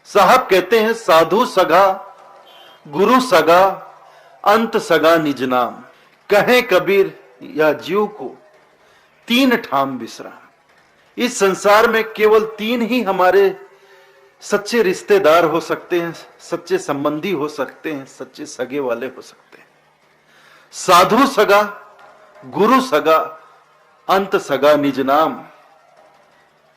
साहब कहते हैं साधु सगा गुरु सगा अंत सगा निज नाम, कहें कबीर या जीव को तीन ठाम विश्राम। इस संसार में केवल तीन ही हमारे सच्चे रिश्तेदार हो सकते हैं, सच्चे संबंधी हो सकते हैं, सच्चे सगे वाले हो सकते हैं। साधु सगा गुरु सगा अंत सगा निज नाम,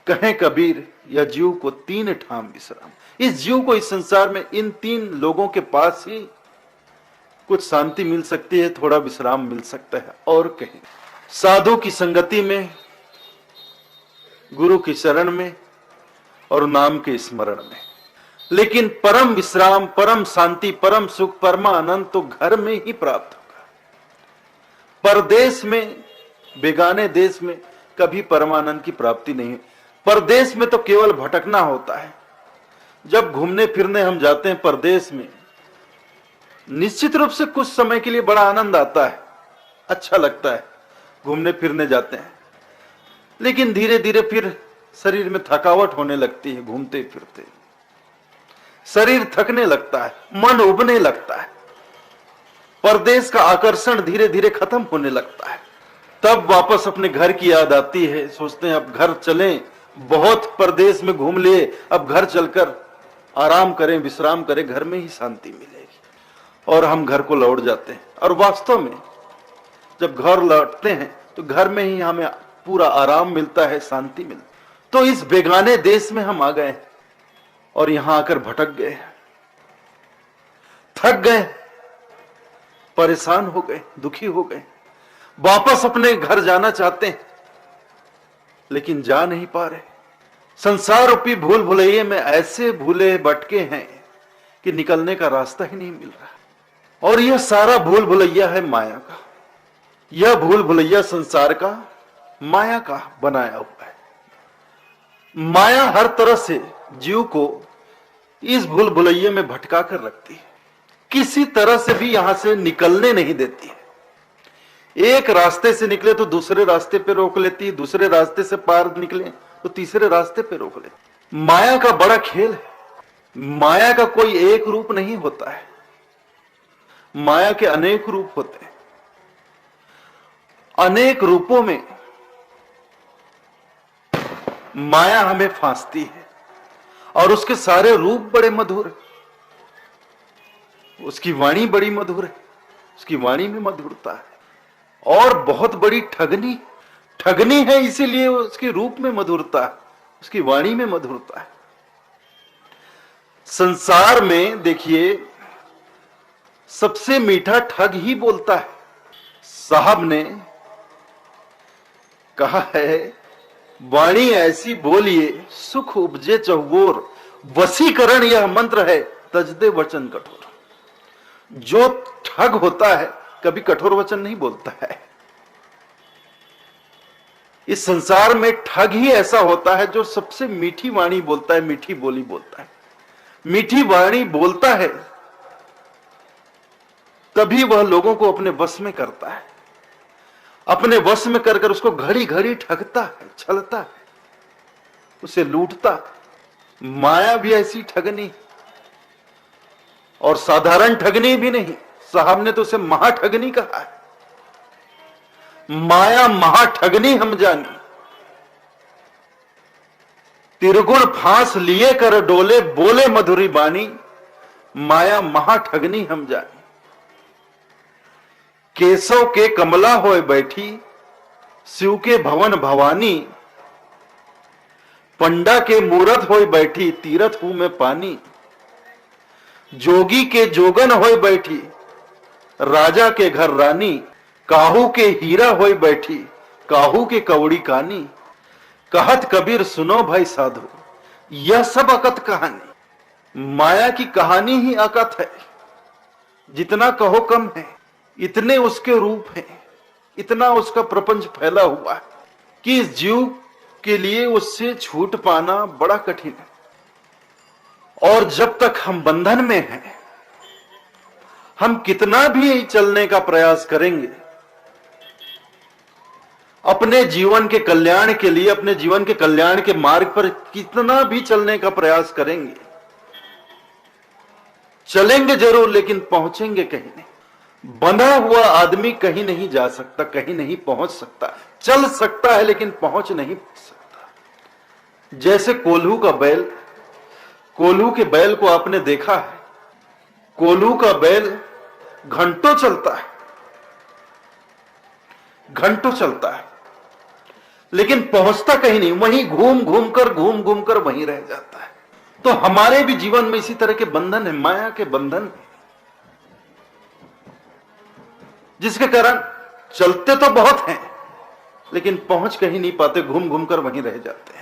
कहें कबीर या जीव को तीन ठाम विश्राम। इस जीव को इस संसार में इन तीन लोगों के पास ही कुछ शांति मिल सकती है, थोड़ा विश्राम मिल सकता है। और कहीं साधु की संगति में, गुरु की शरण में और नाम के स्मरण में। लेकिन परम विश्राम, परम शांति, परम सुख, परमानंद तो घर में ही प्राप्त होगा। परदेश में, बेगाने देश में कभी परमानंद की प्राप्ति नहीं। परदेश में तो केवल भटकना होता है। जब घूमने फिरने हम जाते हैं परदेश में, निश्चित रूप से कुछ समय के लिए बड़ा आनंद आता है, अच्छा लगता है, घूमने फिरने जाते हैं। लेकिन धीरे धीरे फिर शरीर में थकावट होने लगती है। घूमते फिरते शरीर थकने लगता है, मन उबने लगता है, परदेश का आकर्षण धीरे धीरे खत्म होने लगता है। तब वापस अपने घर की याद आती है। सोचते हैं अब घर चलें, बहुत परदेश में घूम लिए, अब घर चलकर आराम करें, विश्राम करें, घर में ही शांति मिलेगी। और हम घर को लौट जाते हैं। और वास्तव में जब घर लौटते हैं तो घर में ही हमें पूरा आराम मिलता है, शांति मिलती है। तो इस बेगाने देश में हम आ गए और यहां आकर भटक गए, थक गए, परेशान हो गए, दुखी हो गए, वापस अपने घर जाना चाहते हैं लेकिन जा नहीं पा रहे। संसार रूपी भूल भुलैये में ऐसे भूले भटके हैं कि निकलने का रास्ता ही नहीं मिल रहा। और यह सारा भूल भुलैया है माया का। यह भूल भुलैया संसार का माया का बनाया हुआ है। माया हर तरह से जीव को इस भूल भुलैये में भटका कर रखती है, किसी तरह से भी यहां से निकलने नहीं देती है। एक रास्ते से निकले तो दूसरे रास्ते पे रोक लेती है, दूसरे रास्ते से पार निकले तो तीसरे रास्ते पे रोक लेती। माया का बड़ा खेल है। माया का कोई एक रूप नहीं होता है, माया के अनेक रूप होते हैं। अनेक रूपों में माया हमें फांसती है और उसके सारे रूप बड़े मधुर है। उसकी वाणी बड़ी मधुर है, उसकी वाणी में मधुरता है। और बहुत बड़ी ठगनी ठगनी है, इसीलिए उसके रूप में मधुरता है, उसकी वाणी में मधुरता है। संसार में देखिए सबसे मीठा ठग ही बोलता है। साहब ने कहा है, वाणी ऐसी बोलिए सुख उपजे चहुओर, वशीकरण यह मंत्र है तजदे वचन कठोर। जो ठग होता है कभी कठोर वचन नहीं बोलता है। इस संसार में ठग ही ऐसा होता है जो सबसे मीठी वाणी बोलता है, मीठी बोली बोलता है। मीठी वाणी बोलता है तभी वह लोगों को अपने वश में करता है। अपने वश में कर उसको घड़ी घड़ी ठगता है, छलता है, उसे लूटता है। माया भी ऐसी ठगनी, और साधारण ठगनी भी नहीं। साहब ने तो उसे महाठगनी कहा है। माया महाठगनी हम जानी, तिरगुण फांस लिए कर डोले, बोले मधुरी बानी, माया महाठगनी हम जानी। केशव के कमला होए बैठी, शिव के भवन भवानी, पंडा के मूरत होए बैठी, तीरथ हूं में पानी। जोगी के जोगन होए बैठी, राजा के घर रानी, काहू के हीरा होए बैठी, काहू के कौड़ी कानी। कहत कबीर सुनो भाई साधु, यह सब अकथ कहानी। माया की कहानी ही अकथ है। जितना कहो कम है। इतने उसके रूप हैं, इतना उसका प्रपंच फैला हुआ है कि इस जीव के लिए उससे छूट पाना बड़ा कठिन है। और जब तक हम बंधन में हैं, हम कितना भी चलने का प्रयास करेंगे, अपने जीवन के कल्याण के लिए, अपने जीवन के कल्याण के मार्ग पर कितना भी चलने का प्रयास करेंगे, चलेंगे जरूर लेकिन पहुंचेंगे कहीं नहीं। बंधा हुआ आदमी कहीं नहीं जा सकता, कहीं नहीं पहुंच सकता। चल सकता है लेकिन पहुंच नहीं सकता। जैसे कोल्हू का बैल, कोल्हू के बैल को आपने देखा है, कोल्हू का बैल घंटों चलता है, घंटों चलता है, लेकिन पहुंचता कहीं नहीं, वहीं घूम घूम कर वहीं रह जाता है। तो हमारे भी जीवन में इसी तरह के बंधन है, माया के बंधन, जिसके कारण चलते तो बहुत हैं लेकिन पहुंच कहीं नहीं पाते, घूम घूम कर वहीं रह जाते।